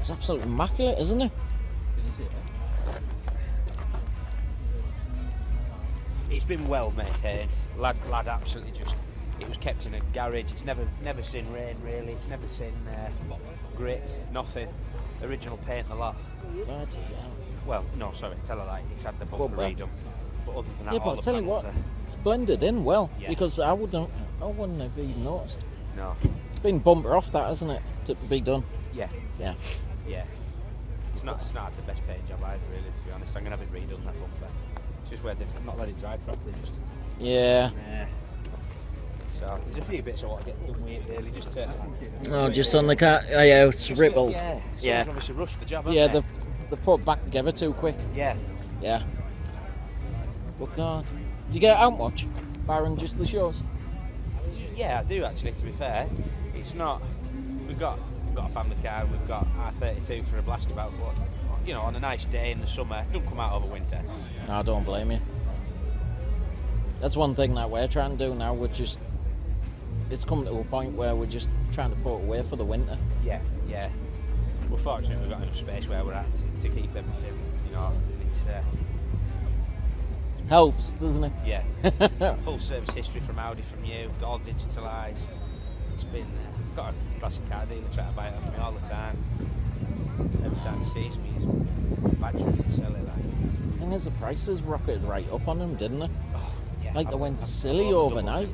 it's absolutely immaculate, isn't it? It's been well maintained. Lad absolutely just. It was kept in a garage. It's never seen rain really. It's never seen grit. Nothing. Original paint the lot. Bloody hell. Well, no, sorry, tell a lie. It's had the bumper redone. But other than that, Yeah, all but the I'll tell you what, panels it's blended in well, Yeah. because I wouldn't have even noticed. No. It's been bumper off that, hasn't it, to be done? Yeah. Yeah. Yeah. It's not had the best paint job either, really. To be honest, I'm gonna have it redone that bumper. It's just where they've not let it dry properly. Just. Yeah. So there's a few bits I want to get done with it really. Just to. Oh, just on the car. Oh, yeah, it's rippled. Yeah. Yeah. Someone's obviously rushed the job. Yeah, Haven't they've put it back together too quick. Yeah. Yeah. But God, do you get out much, barring just the shows? Yeah, I do actually. To be fair, it's not. We've got a family car. We've got R32 for a blast about. But you know, on a nice day in the summer, don't come out over winter. No, I don't blame you. That's one thing that we're trying to do now. We're just, it's come to a point where we're just trying to put away for the winter. Yeah, yeah. We're fortunate we've got enough space where we're at to keep everything. You know, it's. Helps, doesn't it? Yeah. Full service history from Audi from you, all digitalised. It's been got a classic car dealer trying to buy it off me all the time. Every time he sees me, he's badgering me to sell it. Like. Thing is, the prices rocketed right up on them, didn't they? Oh, yeah. Like they went silly overnight.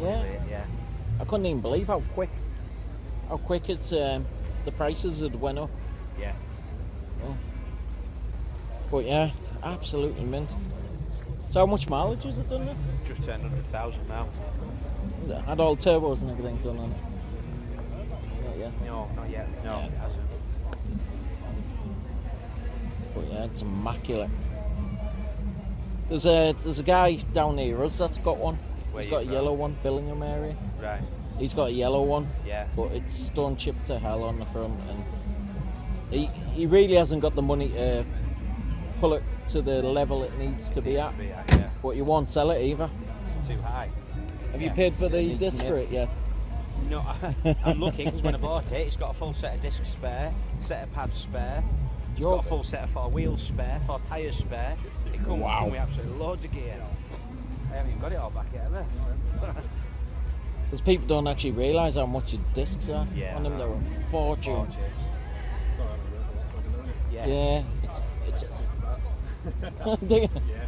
Yeah. Yeah. I couldn't even believe how quick it's the prices had went up. Yeah. Oh. But yeah, absolutely mint. So how much mileage has it done now? Just turned 100,000 now. Had all turbos and everything done on it? Not yet. No, not yet. No, Yeah. it hasn't. But yeah, it's immaculate. There's a guy down near us that's got one. Where He's you got a from? yellow one, Billingham area. Right. He's got a yellow one, Yeah. but it's stone chipped to hell on the front, and he really hasn't got the money to pull it to the level it needs to be at. Yeah. But you won't sell it either. Too high. Have you paid for the needs disc for made. it yet? No, I'm looking because when I bought it, it's got a full set of discs spare, set of pads spare. It's got a full set of 4 wheels spare, 4 tyres spare. It comes with absolutely loads of gear. I haven't even got it all back yet, have I? Because people don't actually realise how much the discs are on them. They're a fortune. Yeah. It's do you? Yeah,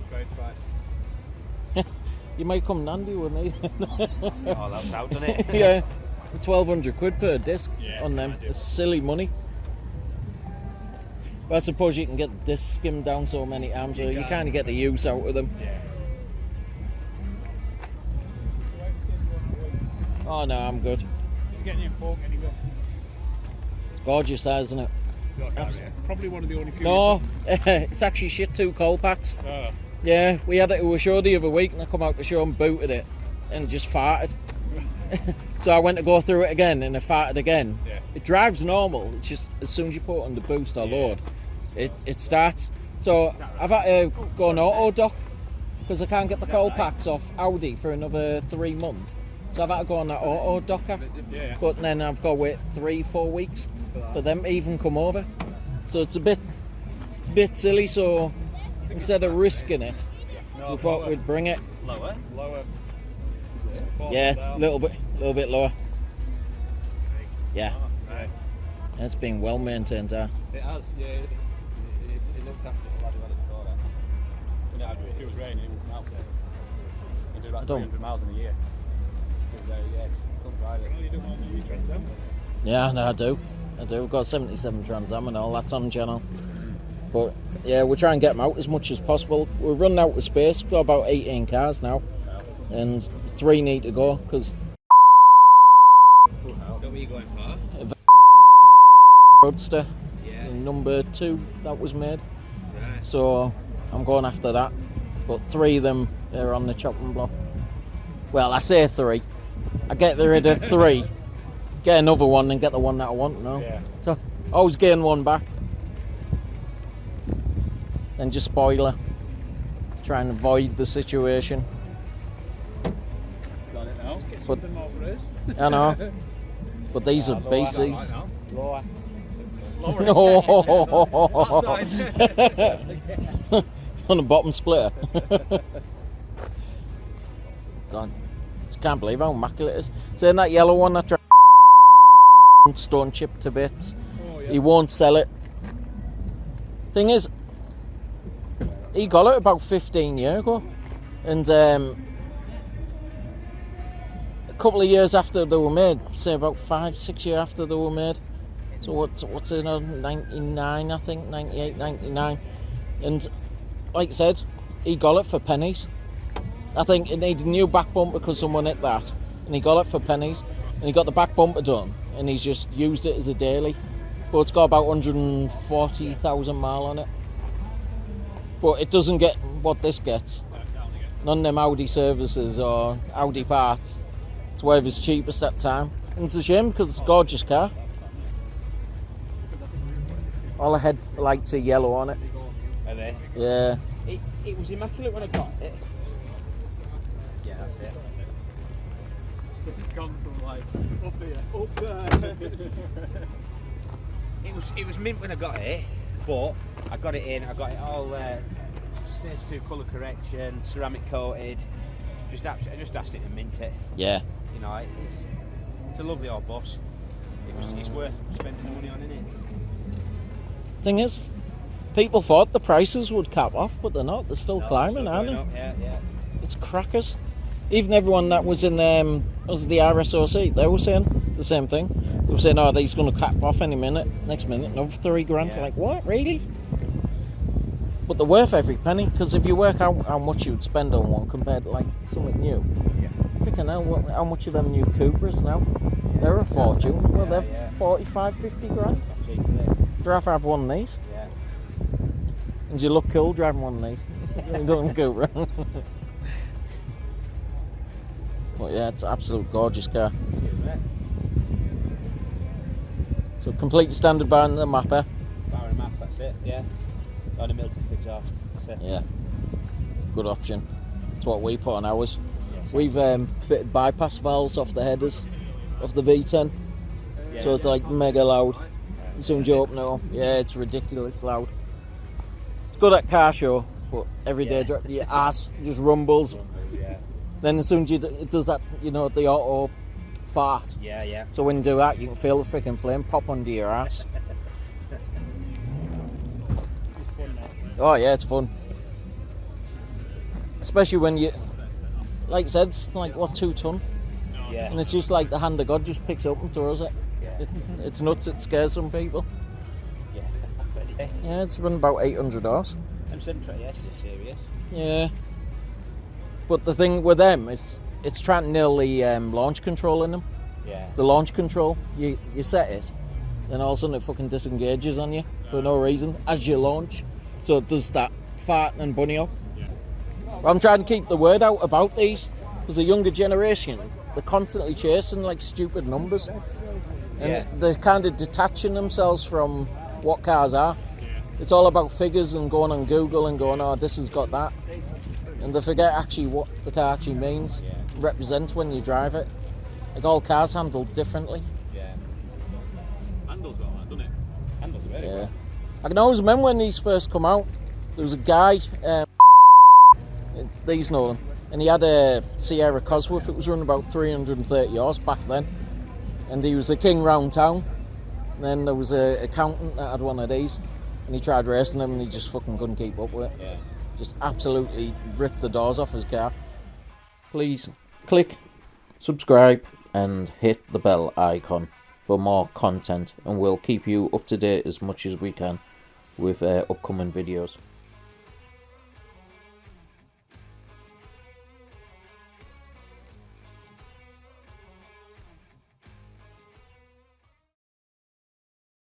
trade price. You might come Nandy with me. Oh, that's out, doesn't it? Yeah, 1,200 quid per disc on them. imagine. It's silly money. But I suppose you can get the disc skimmed down so many times, so you kind of get the use out of them. Yeah. Oh no, I'm good. Did you get any fork anywhere? Gorgeous, isn't it? Your car, yeah. Probably one of the only few. No, it's actually shit 2 coal packs. Oh. Yeah, we had it to a show the other week and I come out to show and booted it and just farted. So I went to go through it again and I farted again. Yeah. It drives normal, it's just as soon as you put it on the boost or load, it starts. So I've had to go on auto dock because I can't get the coal packs off Audi for another 3 months. So I've had to go on that auto docker. Yeah. But then I've got to wait 3-4 weeks for them to even come over. So it's a bit silly, so instead of risking it, we thought we'd bring it. Lower. Yeah, a little bit lower. Yeah, Right. it's been well maintained. It has, yeah. It looked after the lad who had it before that. If it was raining, it would come out there. You do about 300 miles in a year. Because, couldn't drive it. You don't want to use Trans Am? Yeah, no, I do. We've got 77 Trans Am and all, that's on channel. But yeah, we'll try and get them out as much as possible. We're running out of space. We've got about 18 cars now, and 3 need to go because Where were you going for? Roadster, number 2 that was made. Right. So I'm going after that. But 3 of them are on the chopping block. Well, I say 3. I get rid of 3, get another one, and get the one that I want now. Yeah. So I always gain one back. Then just spoiler. Try and avoid the situation. Got it now. Get But- something more for us. I know. But these are BCs. Lower. Lower No. Outside. On the bottom splitter. God, I can't believe how immaculate it is. Saying that yellow one, that stone chipped to bits. Oh, yeah. He won't sell it. Thing is, he got it about 15 years ago, and a couple of years after they were made, say about 5-6 years after they were made. So what's in 99, I think, 98, 99, and like I said, he got it for pennies. I think it needed a new back bumper because someone hit that, and he got it for pennies, and he got the back bumper done, and he's just used it as a daily. But it's got about 140,000 miles on it. But it doesn't get what this gets. None of them Audi services or Audi parts. It's whatever's cheapest at the time. And it's a shame because it's a gorgeous car. All the headlights are yellow on it. Are they? Yeah. It was immaculate when I got it. Yeah, that's it. So it's gone from like up here, up there. It was mint when I got it, but I got it in. I got it all stage 2 colour correction, ceramic coated. I just asked it to mint it. Yeah. You know, it's a lovely old bus. It's worth spending the money on, isn't it? Thing is, people thought the prices would cap off, but they're not. They're still climbing, aren't they? Yeah, yeah. It's crackers. Even everyone that was in was the RS4, they were saying the same thing. They were saying, oh, these going to cap off any minute. Next minute, another 3 grand. Yeah. Like, what, really? But they're worth every penny, because if you work out how much you'd spend on one compared to like something new, Yeah. freaking hell, how much are them new Cupras now? They're a fortune. Well, they're Yeah. 45, 50 grand. Cheap, isn't it? I'd rather have one of these. Yeah. And you look cool driving one of these. You don't go wrong. But yeah, it's an absolute gorgeous car. So complete standard bar in the mapper. Bar and map, that's it, yeah. On a Milton exhaust, that's it. Yeah, good option. It's what we put on ours. Yes. We've fitted bypass valves off the headers of the V10. Yeah. So it's like mega loud. As soon as you open it up, yeah, it's ridiculous loud. It's good at car show, but every day your ass just rumbles. Yeah. Then as soon as it does that, you know, the auto fart. Yeah, yeah. So when you do that, you can feel the freaking flame pop under your ass. It's fun now. Oh yeah, it's fun. Especially when you, like I said, it's like, what, 2 ton? Yeah. And it's just like the hand of God just picks it up and throws it. Yeah. It's nuts, it scares some people. Yeah. Yeah, it's run about 800 horse. M720S is serious. Yeah. But the thing with them is, it's trying to nail the launch control in them. Yeah. The launch control, you set it, then all of a sudden it fucking disengages on you for no reason as you launch. So it does that fart and bunny up. I'm trying to keep the word out about these, because the younger generation, they're constantly chasing like stupid numbers. And they're kind of detaching themselves from what cars are. It's all about figures and going on Google and going, oh, this has got that. And they forget actually what the car actually means, represents when you drive it. Like all cars handled differently. Yeah. Handles well, man, doesn't it? Handles very Yeah. well. I can always remember when these first come out, there was a guy, these know them, and he had a Sierra Cosworth. It was running about 330 horse back then. And he was the king round town. And then there was an accountant that had one of these, and he tried racing them and he just fucking couldn't keep up with it. Yeah. Just absolutely ripped the doors off his car. Please click subscribe and hit the bell icon for more content, and we'll keep you up to date as much as we can with upcoming videos.